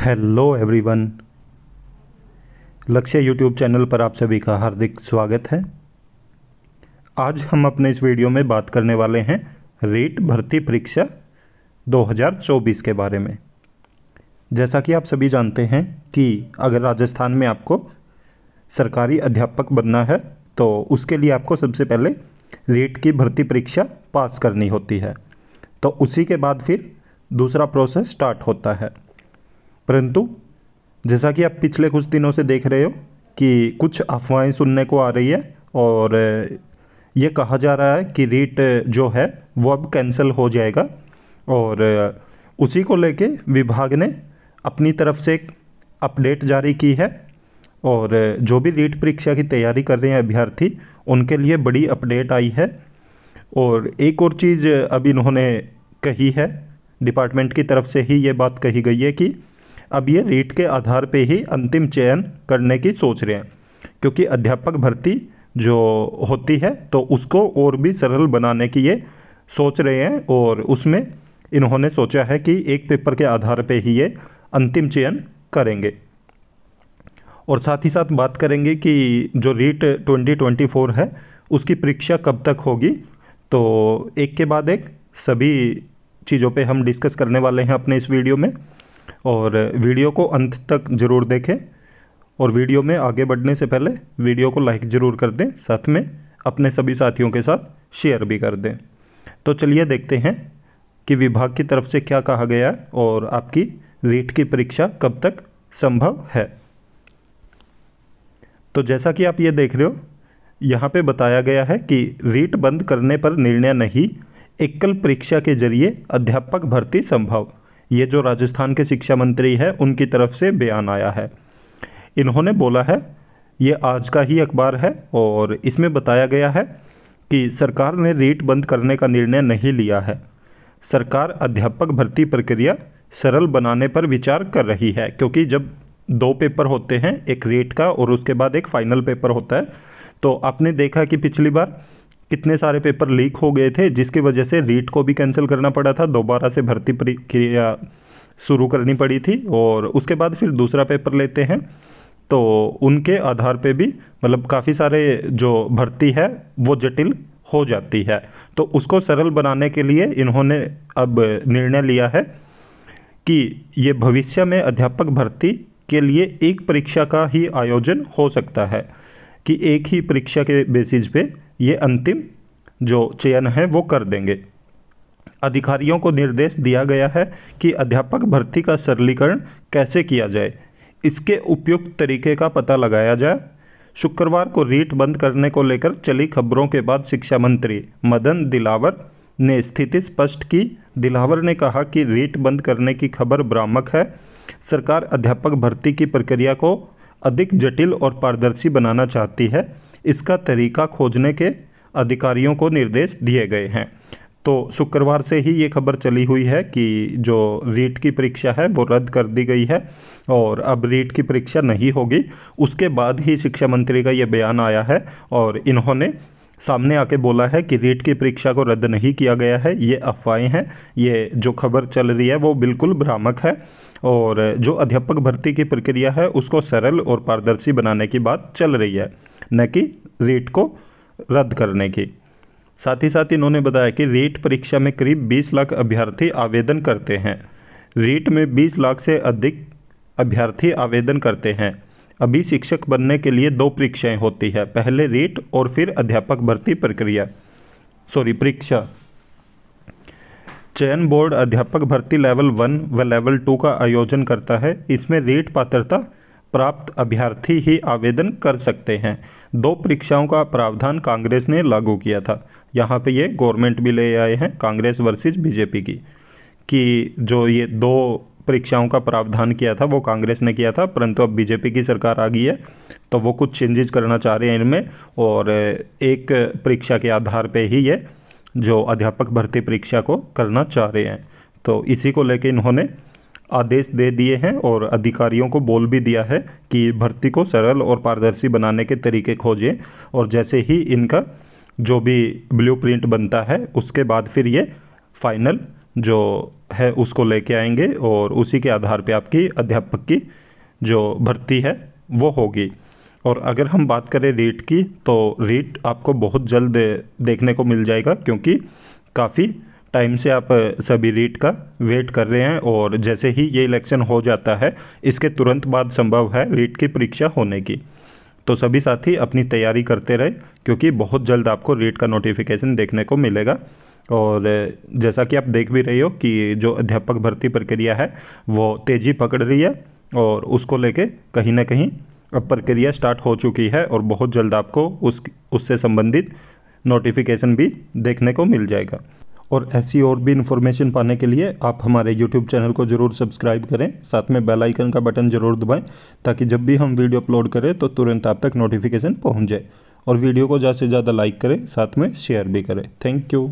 Hello everyone. लक्ष्य YouTube channel पर आप सभी का हार्दिक स्वागत है। आज हम अपने इस वीडियो में बात करने वाले हैं रीट भर्ती परीक्षा 2024 के बारे में। जैसा कि आप सभी जानते हैं कि अगर राजस्थान में आपको सरकारी अध्यापक बनना है तो उसके लिए आपको सबसे पहले रीट की भर्ती परीक्षा पास करनी होती है, तो उसी के बाद फिर दूसरा प्रोसेस स्टार्ट होता है। परंतु जैसा कि आप पिछले कुछ दिनों से देख रहे हो कि कुछ अफवाहें सुनने को आ रही है और ये कहा जा रहा है कि रीट जो है वो अब कैंसिल हो जाएगा, और उसी को लेके विभाग ने अपनी तरफ से एक अपडेट जारी की है। और जो भी रीट परीक्षा की तैयारी कर रहे हैं अभ्यर्थी, उनके लिए बड़ी अपडेट आई है। और एक और चीज़ अब इन्होंने कही है, डिपार्टमेंट की तरफ से ही ये बात कही गई है कि अब ये रीट के आधार पे ही अंतिम चयन करने की सोच रहे हैं, क्योंकि अध्यापक भर्ती जो होती है तो उसको और भी सरल बनाने की ये सोच रहे हैं, और उसमें इन्होंने सोचा है कि एक पेपर के आधार पे ही ये अंतिम चयन करेंगे। और साथ ही साथ बात करेंगे कि जो रीट 2024 है उसकी परीक्षा कब तक होगी, तो एक के बाद एक सभी चीज़ों पे हम डिस्कस करने वाले हैं अपने इस वीडियो में। और वीडियो को अंत तक ज़रूर देखें, और वीडियो में आगे बढ़ने से पहले वीडियो को लाइक ज़रूर कर दें, साथ में अपने सभी साथियों के साथ शेयर भी कर दें। तो चलिए देखते हैं कि विभाग की तरफ से क्या कहा गया है और आपकी रीट की परीक्षा कब तक संभव है। तो जैसा कि आप ये देख रहे हो, यहाँ पे बताया गया है कि रीट बंद करने पर निर्णय नहीं, एकल परीक्षा के जरिए अध्यापक भर्ती संभव। ये जो राजस्थान के शिक्षा मंत्री है उनकी तरफ से बयान आया है। इन्होंने बोला है, ये आज का ही अखबार है, और इसमें बताया गया है कि सरकार ने रीट बंद करने का निर्णय नहीं लिया है। सरकार अध्यापक भर्ती प्रक्रिया सरल बनाने पर विचार कर रही है, क्योंकि जब दो पेपर होते हैं, एक रीट का और उसके बाद एक फाइनल पेपर होता है, तो आपने देखा कि पिछली बार कितने सारे पेपर लीक हो गए थे, जिसकी वजह से रीट को भी कैंसिल करना पड़ा था, दोबारा से भर्ती प्रक्रिया शुरू करनी पड़ी थी, और उसके बाद फिर दूसरा पेपर लेते हैं तो उनके आधार पे भी मतलब काफ़ी सारे जो भर्ती है वो जटिल हो जाती है। तो उसको सरल बनाने के लिए इन्होंने अब निर्णय लिया है कि ये भविष्य में अध्यापक भर्ती के लिए एक परीक्षा का ही आयोजन हो सकता है, कि एक ही परीक्षा के बेसिस पे ये अंतिम जो चयन है वो कर देंगे। अधिकारियों को निर्देश दिया गया है कि अध्यापक भर्ती का सरलीकरण कैसे किया जाए, इसके उपयुक्त तरीके का पता लगाया जाए। शुक्रवार को रीट बंद करने को लेकर चली खबरों के बाद शिक्षा मंत्री मदन दिलावर ने स्थिति स्पष्ट की। दिलावर ने कहा कि रीट बंद करने की खबर भ्रामक है। सरकार अध्यापक भर्ती की प्रक्रिया को अधिक जटिल और पारदर्शी बनाना चाहती है। इसका तरीका खोजने के अधिकारियों को निर्देश दिए गए हैं। तो शुक्रवार से ही ये खबर चली हुई है कि जो रीट की परीक्षा है वो रद्द कर दी गई है, और अब रीट की परीक्षा नहीं होगी। उसके बाद ही शिक्षा मंत्री का ये बयान आया है, और इन्होंने सामने आके बोला है कि रीट की परीक्षा को रद्द नहीं किया गया है, ये अफवाहें हैं, ये जो खबर चल रही है वो बिल्कुल भ्रामक है, और जो अध्यापक भर्ती की प्रक्रिया है उसको सरल और पारदर्शी बनाने की बात चल रही है, न कि रीट को रद्द करने की। साथ ही साथ इन्होंने बताया कि रीट परीक्षा में करीब 20 लाख अभ्यर्थी आवेदन करते हैं। रीट में 20 लाख से अधिक अभ्यर्थी आवेदन करते हैं। अभी शिक्षक बनने के लिए 2 परीक्षाएं होती है, पहले रीट और फिर अध्यापक भर्ती परीक्षा। चयन बोर्ड अध्यापक भर्ती लेवल 1 व लेवल 2 का आयोजन करता है। इसमें रीट पात्रता प्राप्त अभ्यर्थी ही आवेदन कर सकते हैं। 2 परीक्षाओं का प्रावधान कांग्रेस ने लागू किया था। यहाँ पे ये गवर्नमेंट भी ले आए हैं, कांग्रेस वर्सेस बीजेपी की, कि जो ये 2 परीक्षाओं का प्रावधान किया था वो कांग्रेस ने किया था, परंतु अब बीजेपी की सरकार आ गई है तो वो कुछ चेंजेस करना चाह रहे हैं इनमें, और एक परीक्षा के आधार पे ही ये जो अध्यापक भर्ती परीक्षा को करना चाह रहे हैं। तो इसी को लेकर इन्होंने आदेश दे दिए हैं और अधिकारियों को बोल भी दिया है कि भर्ती को सरल और पारदर्शी बनाने के तरीके खोजें, और जैसे ही इनका जो भी ब्लूप्रिंट बनता है उसके बाद फिर ये फाइनल जो है उसको लेके आएंगे और उसी के आधार पे आपकी अध्यापक की जो भर्ती है वो होगी। और अगर हम बात करें रीट की, तो रीट आपको बहुत जल्द देखने को मिल जाएगा, क्योंकि काफ़ी टाइम से आप सभी रीट का वेट कर रहे हैं और जैसे ही ये इलेक्शन हो जाता है इसके तुरंत बाद संभव है रीट की परीक्षा होने की। तो सभी साथी अपनी तैयारी करते रहे, क्योंकि बहुत जल्द आपको रीट का नोटिफिकेशन देखने को मिलेगा। और जैसा कि आप देख भी रहे हो कि जो अध्यापक भर्ती प्रक्रिया है वो तेज़ी पकड़ रही है और उसको लेके कहीं ना कहीं अब प्रक्रिया स्टार्ट हो चुकी है और बहुत जल्द आपको उससे संबंधित नोटिफिकेशन भी देखने को मिल जाएगा। और ऐसी और भी इन्फॉर्मेशन पाने के लिए आप हमारे YouTube चैनल को ज़रूर सब्सक्राइब करें, साथ में बेल आइकन का बटन ज़रूर दबाएं, ताकि जब भी हम वीडियो अपलोड करें तो तुरंत आप तक नोटिफिकेशन पहुंच जाए। और वीडियो को ज़्यादा से ज़्यादा लाइक करें, साथ में शेयर भी करें। Thank you.